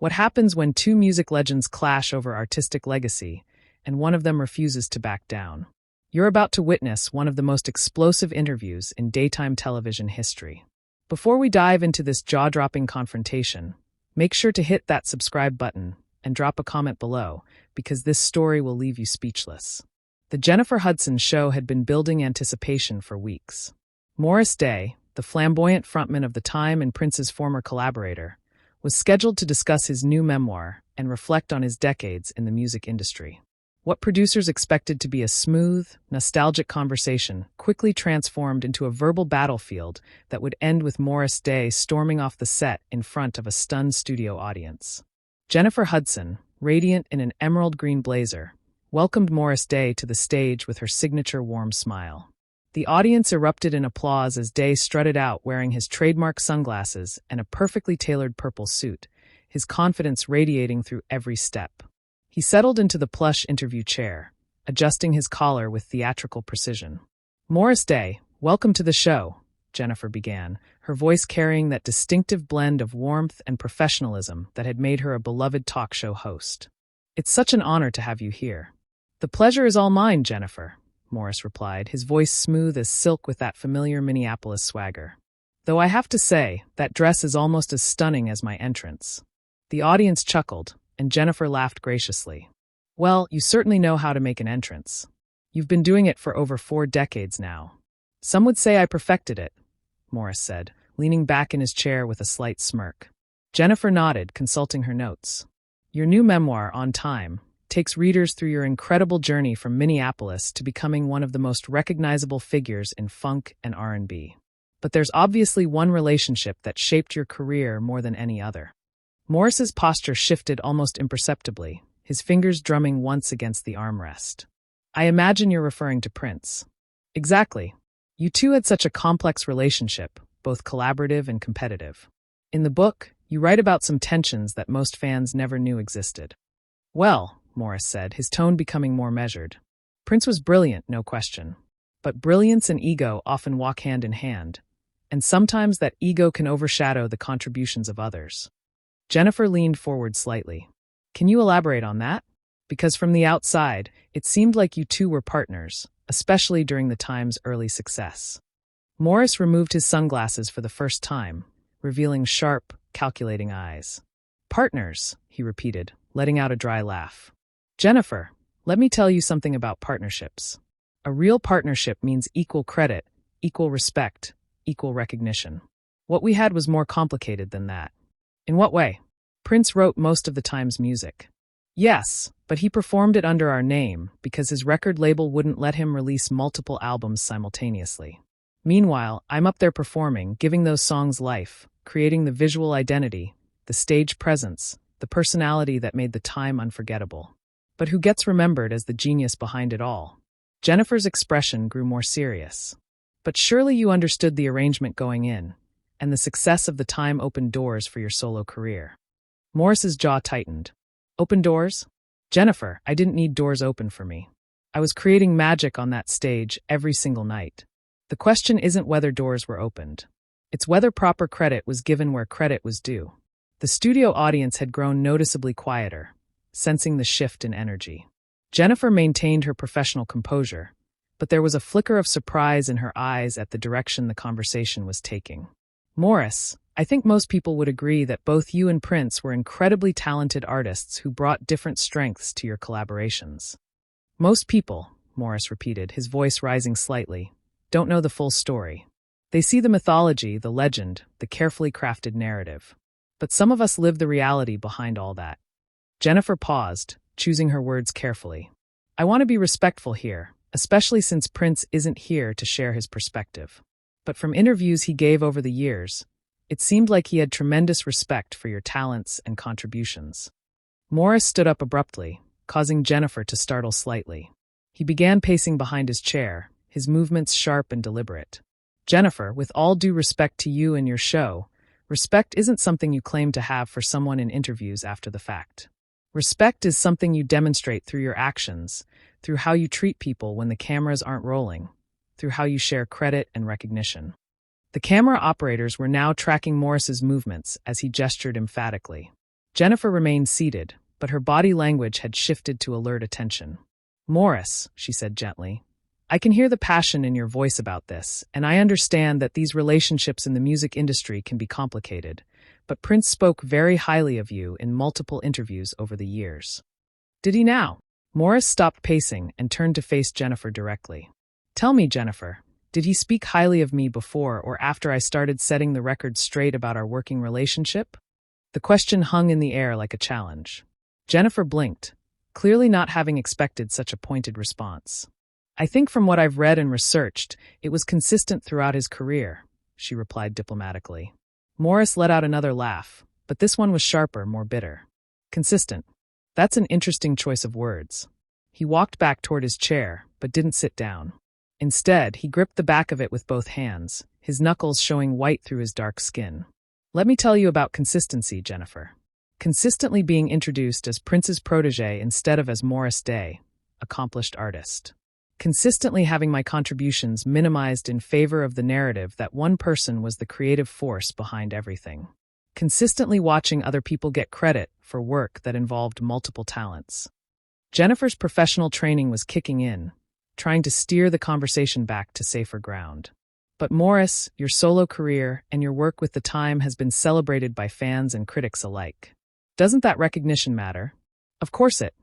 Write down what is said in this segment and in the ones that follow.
What happens when two music legends clash over artistic legacy, and one of them refuses to back down? You're about to witness one of the most explosive interviews in daytime television history. Before we dive into this jaw-dropping confrontation, make sure to hit that subscribe button and drop a comment below, because this story will leave you speechless. The Jennifer Hudson show had been building anticipation for weeks. Morris Day, the flamboyant frontman of the time and Prince's former collaborator, was scheduled to discuss his new memoir and reflect on his decades in the music industry. What producers expected to be a smooth, nostalgic conversation quickly transformed into a verbal battlefield that would end with Morris Day storming off the set in front of a stunned studio audience. Jennifer Hudson, radiant in an emerald green blazer, welcomed Morris Day to the stage with her signature warm smile. The audience erupted in applause as Day strutted out wearing his trademark sunglasses and a perfectly tailored purple suit, his confidence radiating through every step. He settled into the plush interview chair, adjusting his collar with theatrical precision. "Morris Day, welcome to the show," Jennifer began, her voice carrying that distinctive blend of warmth and professionalism that had made her a beloved talk show host. "It's such an honor to have you here." "The pleasure is all mine, Jennifer," Morris replied, his voice smooth as silk with that familiar Minneapolis swagger. "Though I have to say, that dress is almost as stunning as my entrance." The audience chuckled, and Jennifer laughed graciously. "Well, you certainly know how to make an entrance. You've been doing it for over 4 decades now." "Some would say I perfected it," Morris said, leaning back in his chair with a slight smirk. Jennifer nodded, consulting her notes. "Your new memoir, On Time, takes readers through your incredible journey from Minneapolis to becoming one of the most recognizable figures in funk and R&B. But there's obviously one relationship that shaped your career more than any other." Morris's posture shifted almost imperceptibly, his fingers drumming once against the armrest. "I imagine you're referring to Prince." "Exactly. You two had such a complex relationship, both collaborative and competitive. In the book, you write about some tensions that most fans never knew existed." "Well," Morris said, his tone becoming more measured, "Prince was brilliant, no question. But brilliance and ego often walk hand in hand, and sometimes that ego can overshadow the contributions of others." Jennifer leaned forward slightly. "Can you elaborate on that? Because from the outside, it seemed like you two were partners, especially during the time's early success." Morris removed his sunglasses for the first time, revealing sharp, calculating eyes. "Partners," he repeated, letting out a dry laugh. "Jennifer, let me tell you something about partnerships. A real partnership means equal credit, equal respect, equal recognition. What we had was more complicated than that." "In what way?" "Prince wrote most of the time's music." "Yes, but he performed it under our name because his record label wouldn't let him release multiple albums simultaneously. Meanwhile, I'm up there performing, giving those songs life, creating the visual identity, the stage presence, the personality that made the time unforgettable. But who gets remembered as the genius behind it all?" Jennifer's expression grew more serious. "But surely you understood the arrangement going in, and the success of the time opened doors for your solo career." Morris's jaw tightened. "Open doors? Jennifer, I didn't need doors open for me. I was creating magic on that stage every single night. The question isn't whether doors were opened. It's whether proper credit was given where credit was due." The studio audience had grown noticeably quieter, sensing the shift in energy. Jennifer maintained her professional composure, but there was a flicker of surprise in her eyes at the direction the conversation was taking. "Morris, I think most people would agree that both you and Prince were incredibly talented artists who brought different strengths to your collaborations." "Most people," Morris repeated, his voice rising slightly, "don't know the full story. They see the mythology, the legend, the carefully crafted narrative. But some of us live the reality behind all that." Jennifer paused, choosing her words carefully. "I want to be respectful here, especially since Prince isn't here to share his perspective. But from interviews he gave over the years, it seemed like he had tremendous respect for your talents and contributions." Morris stood up abruptly, causing Jennifer to startle slightly. He began pacing behind his chair, his movements sharp and deliberate. "Jennifer, with all due respect to you and your show, respect isn't something you claim to have for someone in interviews after the fact. Respect is something you demonstrate through your actions, through how you treat people when the cameras aren't rolling, through how you share credit and recognition." The camera operators were now tracking Morris's movements as he gestured emphatically. Jennifer remained seated, but her body language had shifted to alert attention. "Morris," she said gently, "I can hear the passion in your voice about this, and I understand that these relationships in the music industry can be complicated, but Prince spoke very highly of you in multiple interviews over the years." "Did he now?" Morris stopped pacing and turned to face Jennifer directly. "Tell me, Jennifer, did he speak highly of me before or after I started setting the record straight about our working relationship?" The question hung in the air like a challenge. Jennifer blinked, clearly not having expected such a pointed response. "I think from what I've read and researched, it was consistent throughout his career," she replied diplomatically. Morris let out another laugh, but this one was sharper, more bitter. "Consistent. That's an interesting choice of words." He walked back toward his chair, but didn't sit down. Instead, he gripped the back of it with both hands, his knuckles showing white through his dark skin. "Let me tell you about consistency, Jennifer. Consistently being introduced as Prince's protege instead of as Morris Day, accomplished artist. Consistently having my contributions minimized in favor of the narrative that one person was the creative force behind everything. Consistently watching other people get credit for work that involved multiple talents." Jennifer's professional training was kicking in, trying to steer the conversation back to safer ground. "But Morris, your solo career and your work with The Time has been celebrated by fans and critics alike. Doesn't that recognition matter?" "Of course it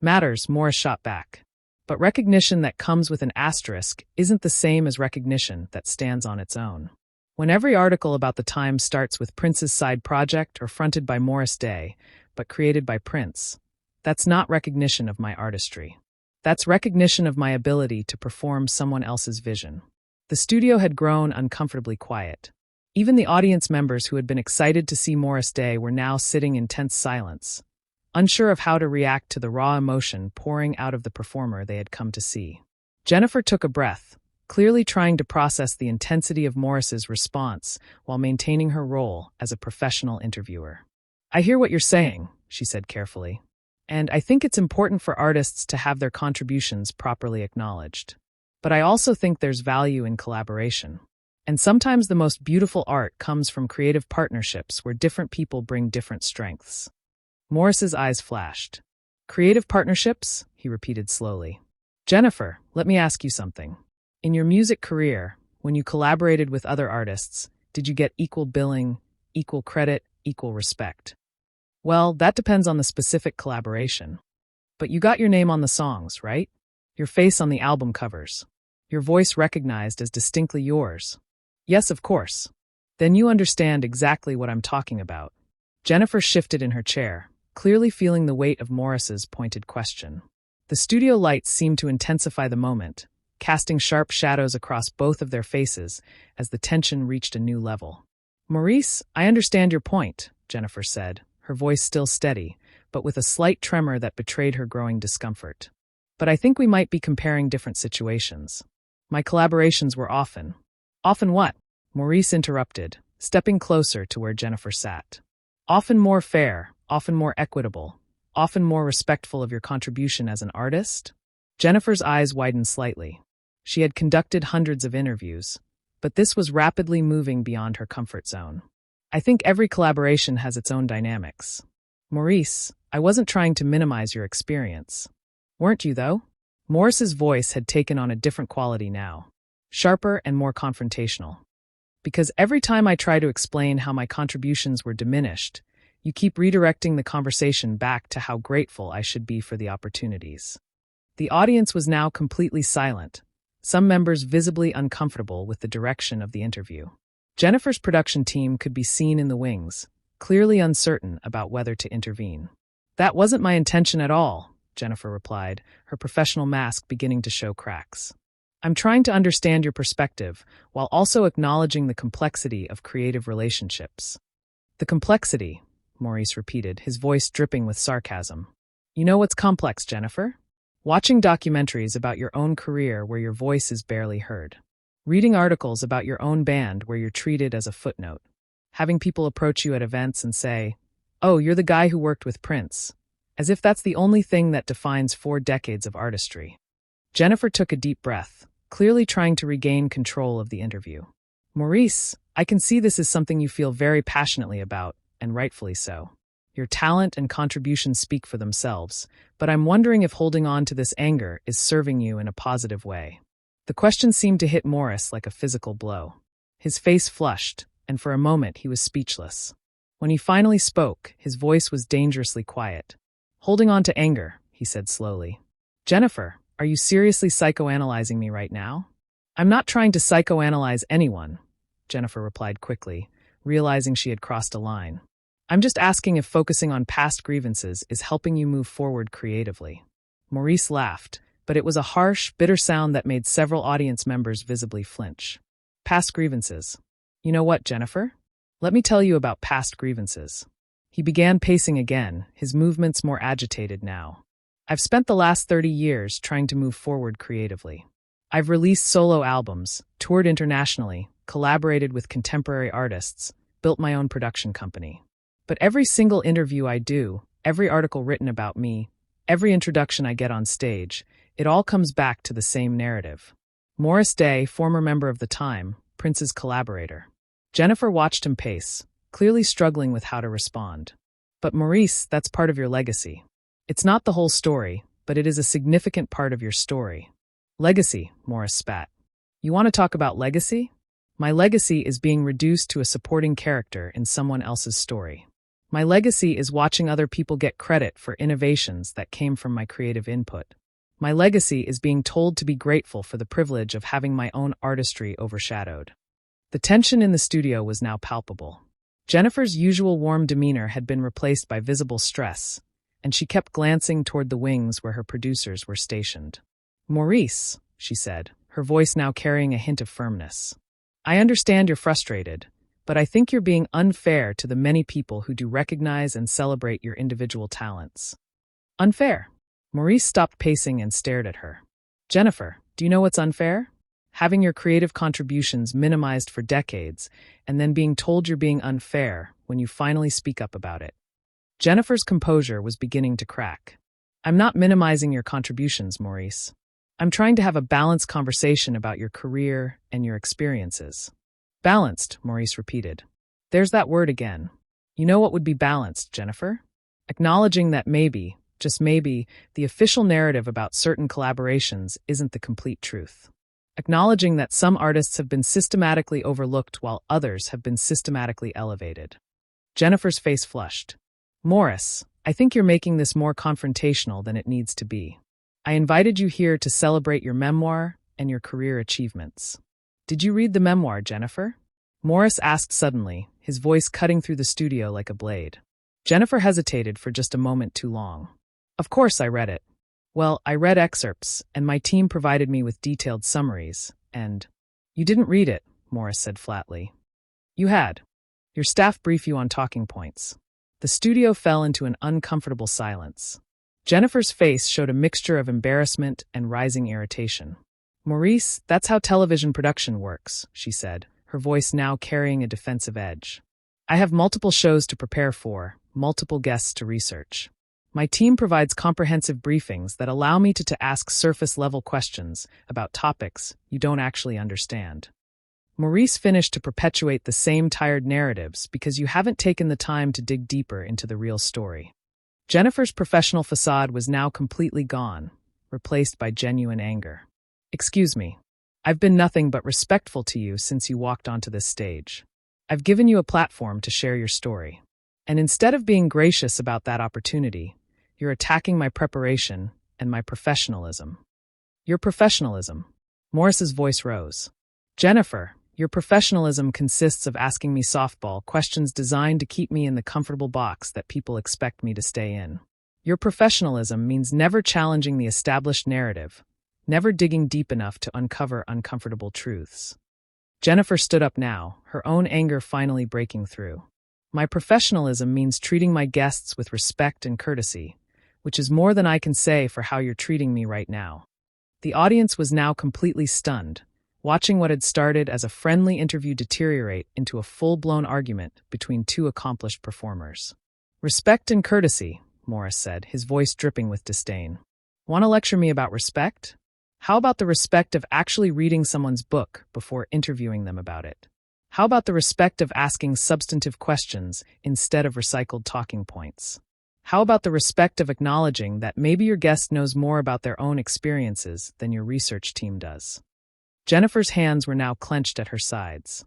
matters," Morris shot back. "But recognition that comes with an asterisk isn't the same as recognition that stands on its own. When every article about The Time starts with Prince's side project or fronted by Morris Day, but created by Prince, that's not recognition of my artistry. That's recognition of my ability to perform someone else's vision." The studio had grown uncomfortably quiet. Even the audience members who had been excited to see Morris Day were now sitting in tense silence, unsure of how to react to the raw emotion pouring out of the performer they had come to see. Jennifer took a breath, clearly trying to process the intensity of Morris's response while maintaining her role as a professional interviewer. "I hear what you're saying," she said carefully, "and I think it's important for artists to have their contributions properly acknowledged. But I also think there's value in collaboration. And sometimes the most beautiful art comes from creative partnerships where different people bring different strengths." Morris's eyes flashed. "Creative partnerships?" he repeated slowly. "Jennifer, let me ask you something. In your music career, when you collaborated with other artists, did you get equal billing, equal credit, equal respect?" "Well, that depends on the specific collaboration. But you got your name on the songs, right? Your face on the album covers. Your voice recognized as distinctly yours." "Yes, of course." "Then you understand exactly what I'm talking about." Jennifer shifted in her chair, clearly feeling the weight of Morris's pointed question. The studio lights seemed to intensify the moment, casting sharp shadows across both of their faces as the tension reached a new level. "Maurice, I understand your point," Jennifer said, her voice still steady, but with a slight tremor that betrayed her growing discomfort. "But I think we might be comparing different situations. My collaborations were often—" "Often what?" Maurice interrupted, stepping closer to where Jennifer sat. "Often more fair, often more equitable, often more respectful of your contribution as an artist?" Jennifer's eyes widened slightly. She had conducted hundreds of interviews, but this was rapidly moving beyond her comfort zone. "I think every collaboration has its own dynamics. Maurice, I wasn't trying to minimize your experience. Weren't you, though?" Morris's voice had taken on a different quality now, sharper and more confrontational. "Because every time I try to explain how my contributions were diminished, you keep redirecting the conversation back to how grateful I should be for the opportunities." The audience was now completely silent, some members visibly uncomfortable with the direction of the interview. Jennifer's production team could be seen in the wings, clearly uncertain about whether to intervene. "That wasn't my intention at all," Jennifer replied, her professional mask beginning to show cracks. "I'm trying to understand your perspective while also acknowledging the complexity of creative relationships." "The complexity," Maurice repeated, his voice dripping with sarcasm. "You know what's complex, Jennifer? Watching documentaries about your own career where your voice is barely heard. Reading articles about your own band where you're treated as a footnote. Having people approach you at events and say, 'Oh, you're the guy who worked with Prince,' as if that's the only thing that defines 4 decades of artistry." Jennifer took a deep breath, clearly trying to regain control of the interview. "Maurice, I can see this is something you feel very passionately about, and rightfully so. Your talent and contributions speak for themselves, but I'm wondering if holding on to this anger is serving you in a positive way. The question seemed to hit Morris like a physical blow. His face flushed, and for a moment he was speechless. When he finally spoke, his voice was dangerously quiet. Holding on to anger, he said slowly. Jennifer, are you seriously psychoanalyzing me right now? I'm not trying to psychoanalyze anyone, Jennifer replied quickly, realizing she had crossed a line. I'm just asking if focusing on past grievances is helping you move forward creatively. Maurice laughed, but it was a harsh, bitter sound that made several audience members visibly flinch. Past grievances. You know what, Jennifer? Let me tell you about past grievances. He began pacing again, his movements more agitated now. I've spent the last 30 years trying to move forward creatively. I've released solo albums, toured internationally, collaborated with contemporary artists, built my own production company. But every single interview I do, every article written about me, every introduction I get on stage, it all comes back to the same narrative. Morris Day, former member of The Time, Prince's collaborator. Jennifer watched him pace, clearly struggling with how to respond. But Maurice, that's part of your legacy. It's not the whole story, but it is a significant part of your story. Legacy, Morris spat. You want to talk about legacy? My legacy is being reduced to a supporting character in someone else's story. My legacy is watching other people get credit for innovations that came from my creative input. My legacy is being told to be grateful for the privilege of having my own artistry overshadowed. The tension in the studio was now palpable. Jennifer's usual warm demeanor had been replaced by visible stress, and she kept glancing toward the wings where her producers were stationed. Maurice, she said, her voice now carrying a hint of firmness. I understand you're frustrated, but I think you're being unfair to the many people who do recognize and celebrate your individual talents. Unfair? Maurice stopped pacing and stared at her. Jennifer, do you know what's unfair? Having your creative contributions minimized for decades, and then being told you're being unfair when you finally speak up about it. Jennifer's composure was beginning to crack. I'm not minimizing your contributions, Maurice. I'm trying to have a balanced conversation about your career and your experiences. Balanced, Maurice repeated. There's that word again. You know what would be balanced, Jennifer? Acknowledging that maybe, just maybe, the official narrative about certain collaborations isn't the complete truth. Acknowledging that some artists have been systematically overlooked while others have been systematically elevated. Jennifer's face flushed. Morris, I think you're making this more confrontational than it needs to be. I invited you here to celebrate your memoir and your career achievements. Did you read the memoir, Jennifer? Morris asked suddenly, his voice cutting through the studio like a blade. Jennifer hesitated for just a moment too long. Of course I read it. Well, I read excerpts, and my team provided me with detailed summaries, and... You didn't read it, Morris said flatly. You had. Your staff briefed you on talking points. The studio fell into an uncomfortable silence. Jennifer's face showed a mixture of embarrassment and rising irritation. Maurice, that's how television production works, she said, her voice now carrying a defensive edge. I have multiple shows to prepare for, multiple guests to research. My team provides comprehensive briefings that allow me to ask surface-level questions about topics you don't actually understand. Maurice finished to perpetuate the same tired narratives because you haven't taken the time to dig deeper into the real story. Jennifer's professional facade was now completely gone, replaced by genuine anger. Excuse me. I've been nothing but respectful to you since you walked onto this stage. I've given you a platform to share your story. And instead of being gracious about that opportunity, you're attacking my preparation and my professionalism. Your professionalism. Morris's voice rose. Jennifer, your professionalism consists of asking me softball questions designed to keep me in the comfortable box that people expect me to stay in. Your professionalism means never challenging the established narrative, never digging deep enough to uncover uncomfortable truths. Jennifer stood up now, her own anger finally breaking through. My professionalism means treating my guests with respect and courtesy, which is more than I can say for how you're treating me right now. The audience was now completely stunned, watching what had started as a friendly interview deteriorate into a full-blown argument between two accomplished performers. Respect and courtesy, Morris said, his voice dripping with disdain. Want to lecture me about respect? How about the respect of actually reading someone's book before interviewing them about it? How about the respect of asking substantive questions instead of recycled talking points? How about the respect of acknowledging that maybe your guest knows more about their own experiences than your research team does? Jennifer's hands were now clenched at her sides.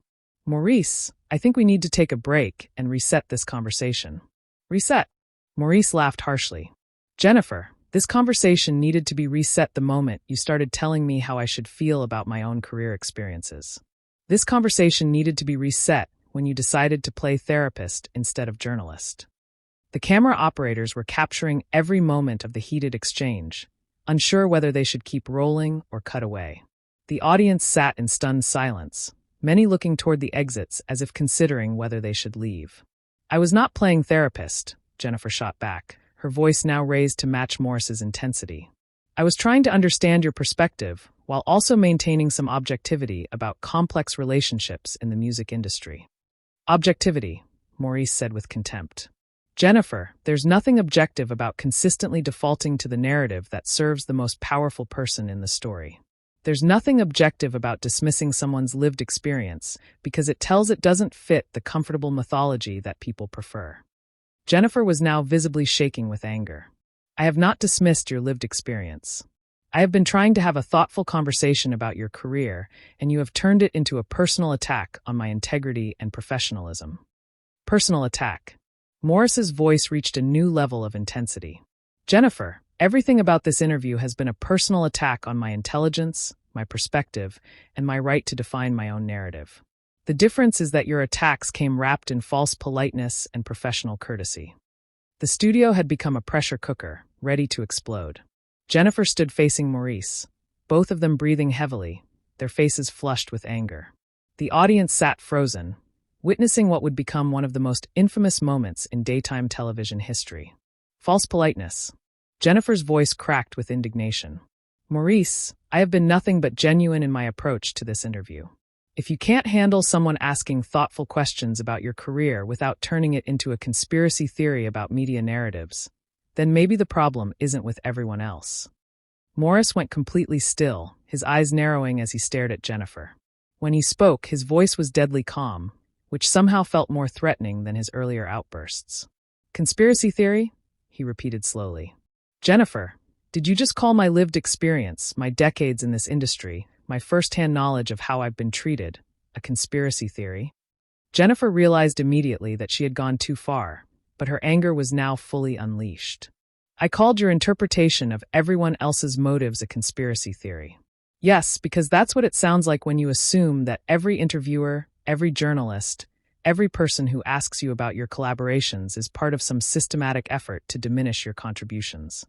Maurice, I think we need to take a break and reset this conversation. Reset? Maurice laughed harshly. Jennifer, this conversation needed to be reset the moment you started telling me how I should feel about my own career experiences. This conversation needed to be reset when you decided to play therapist instead of journalist. The camera operators were capturing every moment of the heated exchange, unsure whether they should keep rolling or cut away. The audience sat in stunned silence, many looking toward the exits as if considering whether they should leave. I was not playing therapist, Jennifer shot back, her voice now raised to match Morris's intensity. I was trying to understand your perspective while also maintaining some objectivity about complex relationships in the music industry. Objectivity, Maurice said with contempt. Jennifer, there's nothing objective about consistently defaulting to the narrative that serves the most powerful person in the story. There's nothing objective about dismissing someone's lived experience because it tells it doesn't fit the comfortable mythology that people prefer. Jennifer was now visibly shaking with anger. I have not dismissed your lived experience. I have been trying to have a thoughtful conversation about your career, and you have turned it into a personal attack on my integrity and professionalism. Personal attack. Morris's voice reached a new level of intensity. Jennifer, everything about this interview has been a personal attack on my intelligence, my perspective, and my right to define my own narrative. The difference is that your attacks came wrapped in false politeness and professional courtesy. The studio had become a pressure cooker, ready to explode. Jennifer stood facing Maurice, both of them breathing heavily, their faces flushed with anger. The audience sat frozen, witnessing what would become one of the most infamous moments in daytime television history. False politeness. Jennifer's voice cracked with indignation. Maurice, I have been nothing but genuine in my approach to this interview. If you can't handle someone asking thoughtful questions about your career without turning it into a conspiracy theory about media narratives, then maybe the problem isn't with everyone else. Morris went completely still, his eyes narrowing as he stared at Jennifer. When he spoke, his voice was deadly calm, which somehow felt more threatening than his earlier outbursts. Conspiracy theory? He repeated slowly. Jennifer, did you just call my lived experience, my decades in this industry, my first-hand knowledge of how I've been treated, a conspiracy theory? Jennifer realized immediately that she had gone too far, but her anger was now fully unleashed. I called your interpretation of everyone else's motives a conspiracy theory. Yes, because that's what it sounds like when you assume that every interviewer, every journalist, every person who asks you about your collaborations is part of some systematic effort to diminish your contributions.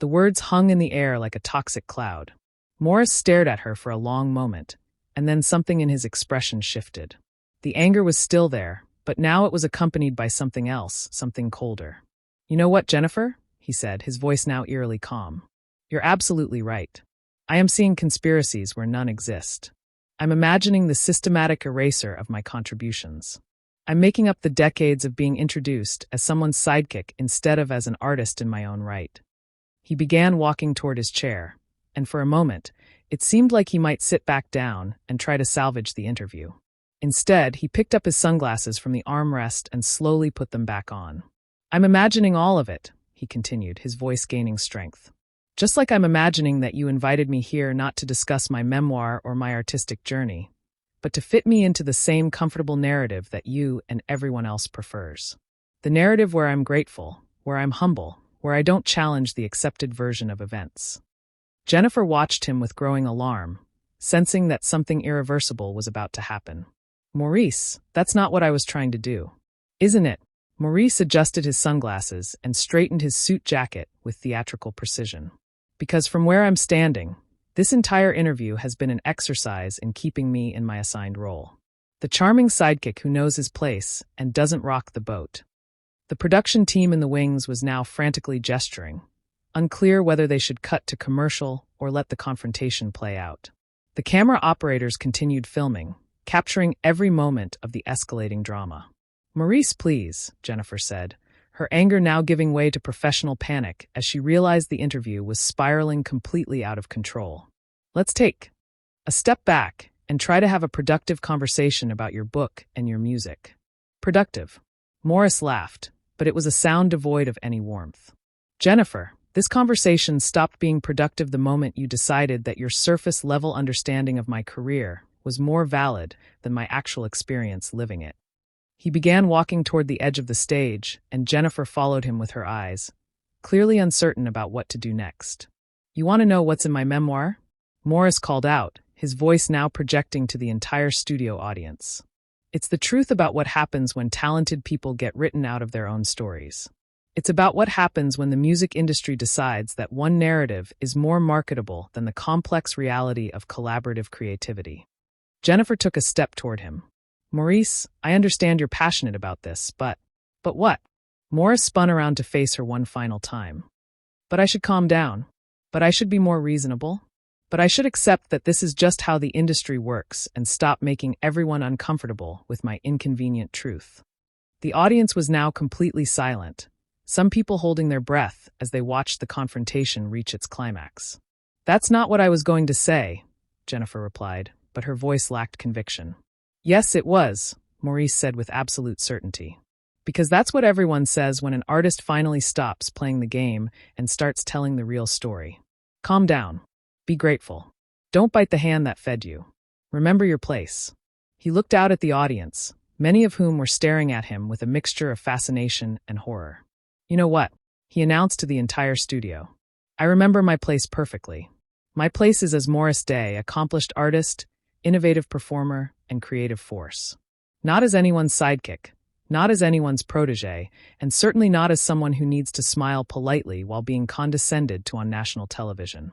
The words hung in the air like a toxic cloud. Morris stared at her for a long moment, and then something in his expression shifted. The anger was still there, but now it was accompanied by something else, something colder. You know what, Jennifer? He said, his voice now eerily calm. You're absolutely right. I am seeing conspiracies where none exist. I'm imagining the systematic eraser of my contributions. I'm making up the decades of being introduced as someone's sidekick instead of as an artist in my own right. He began walking toward his chair, and for a moment, it seemed like he might sit back down and try to salvage the interview. Instead, he picked up his sunglasses from the armrest and slowly put them back on. I'm imagining all of it, he continued, his voice gaining strength. Just like I'm imagining that you invited me here not to discuss my memoir or my artistic journey, but to fit me into the same comfortable narrative that you and everyone else prefers. The narrative where I'm grateful, where I'm humble, where I don't challenge the accepted version of events. Jennifer watched him with growing alarm, sensing that something irreversible was about to happen. Maurice, that's not what I was trying to do. Isn't it? Maurice adjusted his sunglasses and straightened his suit jacket with theatrical precision. Because from where I'm standing, this entire interview has been an exercise in keeping me in my assigned role. The charming sidekick who knows his place and doesn't rock the boat. The production team in the wings was now frantically gesturing, unclear whether they should cut to commercial or let the confrontation play out. The camera operators continued filming, capturing every moment of the escalating drama. Maurice, please, Jennifer said, her anger now giving way to professional panic as she realized the interview was spiraling completely out of control. Let's take a step back and try to have a productive conversation about your book and your music. Productive. Morris laughed, but it was a sound devoid of any warmth. Jennifer, this conversation stopped being productive the moment you decided that your surface-level understanding of my career was more valid than my actual experience living it. He began walking toward the edge of the stage, and Jennifer followed him with her eyes, clearly uncertain about what to do next. You want to know what's in my memoir? Morris called out, his voice now projecting to the entire studio audience. It's the truth about what happens when talented people get written out of their own stories. It's about what happens when the music industry decides that one narrative is more marketable than the complex reality of collaborative creativity. Jennifer took a step toward him. Maurice, I understand you're passionate about this, but what? Morris spun around to face her one final time. But I should calm down. But I should be more reasonable. But I should accept that this is just how the industry works and stop making everyone uncomfortable with my inconvenient truth. The audience was now completely silent, some people holding their breath as they watched the confrontation reach its climax. That's not what I was going to say, Jennifer replied, but her voice lacked conviction. Yes, it was, Maurice said with absolute certainty. Because that's what everyone says when an artist finally stops playing the game and starts telling the real story. Calm down. Be grateful. Don't bite the hand that fed you. Remember your place. He looked out at the audience, many of whom were staring at him with a mixture of fascination and horror. You know what? He announced to the entire studio. I remember my place perfectly. My place is as Morris Day, accomplished artist, innovative performer, and creative force. Not as anyone's sidekick, not as anyone's protege, and certainly not as someone who needs to smile politely while being condescended to on national television.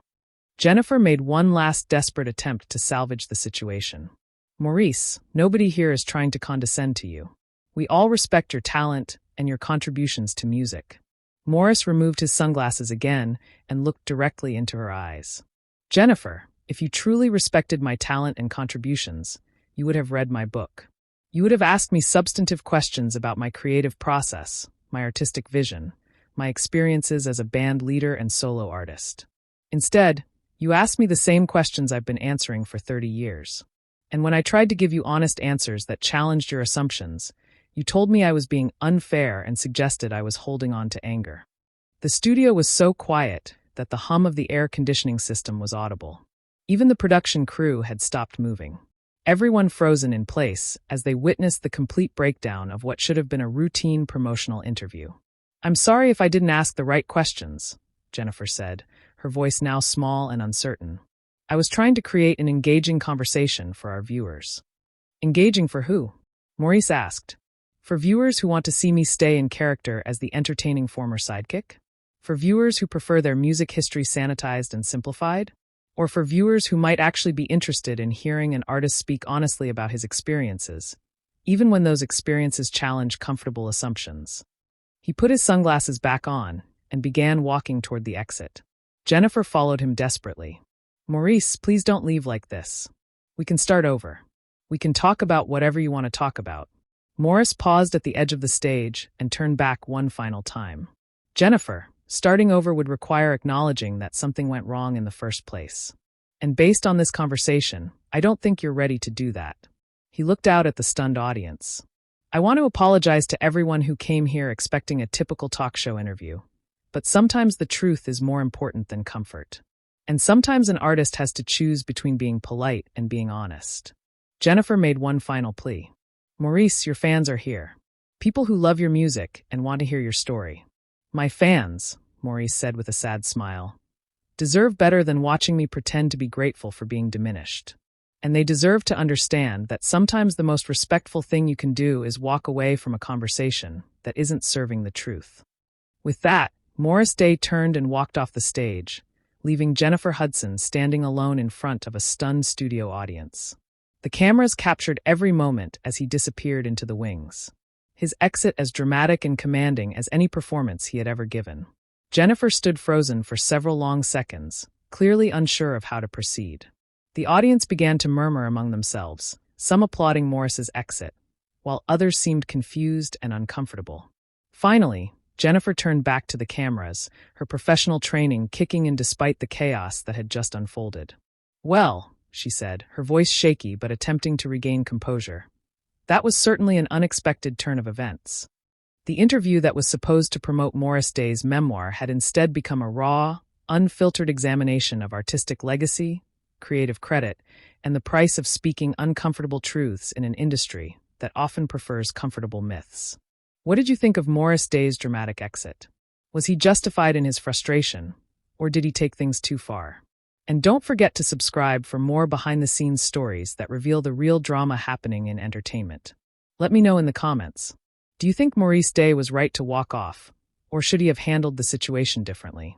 Jennifer made one last desperate attempt to salvage the situation. Maurice, nobody here is trying to condescend to you. We all respect your talent and your contributions to music. Morris removed his sunglasses again and looked directly into her eyes. Jennifer, if you truly respected my talent and contributions, you would have read my book. You would have asked me substantive questions about my creative process, my artistic vision, my experiences as a band leader and solo artist. Instead, you asked me the same questions I've been answering for 30 years. And when I tried to give you honest answers that challenged your assumptions, you told me I was being unfair and suggested I was holding on to anger. The studio was so quiet that the hum of the air conditioning system was audible. Even the production crew had stopped moving. Everyone frozen in place as they witnessed the complete breakdown of what should have been a routine promotional interview. I'm sorry if I didn't ask the right questions, Jennifer said, her voice now small and uncertain. I was trying to create an engaging conversation for our viewers. Engaging for who? Maurice asked. For viewers who want to see me stay in character as the entertaining former sidekick? For viewers who prefer their music history sanitized and simplified? Or for viewers who might actually be interested in hearing an artist speak honestly about his experiences, even when those experiences challenge comfortable assumptions? He put his sunglasses back on and began walking toward the exit. Jennifer followed him desperately. Maurice, please don't leave like this. We can start over. We can talk about whatever you want to talk about. Morris paused at the edge of the stage and turned back one final time. Jennifer, starting over would require acknowledging that something went wrong in the first place. And based on this conversation, I don't think you're ready to do that. He looked out at the stunned audience. I want to apologize to everyone who came here expecting a typical talk show interview. But sometimes the truth is more important than comfort. And sometimes an artist has to choose between being polite and being honest. Jennifer made one final plea. Maurice, your fans are here. People who love your music and want to hear your story. My fans, Maurice said with a sad smile, deserve better than watching me pretend to be grateful for being diminished. And they deserve to understand that sometimes the most respectful thing you can do is walk away from a conversation that isn't serving the truth. With that, Morris Day turned and walked off the stage, leaving Jennifer Hudson standing alone in front of a stunned studio audience. The cameras captured every moment as he disappeared into the wings, his exit as dramatic and commanding as any performance he had ever given. Jennifer stood frozen for several long seconds, clearly unsure of how to proceed. The audience began to murmur among themselves, some applauding Morris's exit, while others seemed confused and uncomfortable. Finally, Jennifer turned back to the cameras, her professional training kicking in despite the chaos that had just unfolded. Well, she said, her voice shaky but attempting to regain composure. That was certainly an unexpected turn of events. The interview that was supposed to promote Morris Day's memoir had instead become a raw, unfiltered examination of artistic legacy, creative credit, and the price of speaking uncomfortable truths in an industry that often prefers comfortable myths. What did you think of Morris Day's dramatic exit? Was he justified in his frustration, or did he take things too far? And don't forget to subscribe for more behind-the-scenes stories that reveal the real drama happening in entertainment. Let me know in the comments. Do you think Morris Day was right to walk off, or should he have handled the situation differently?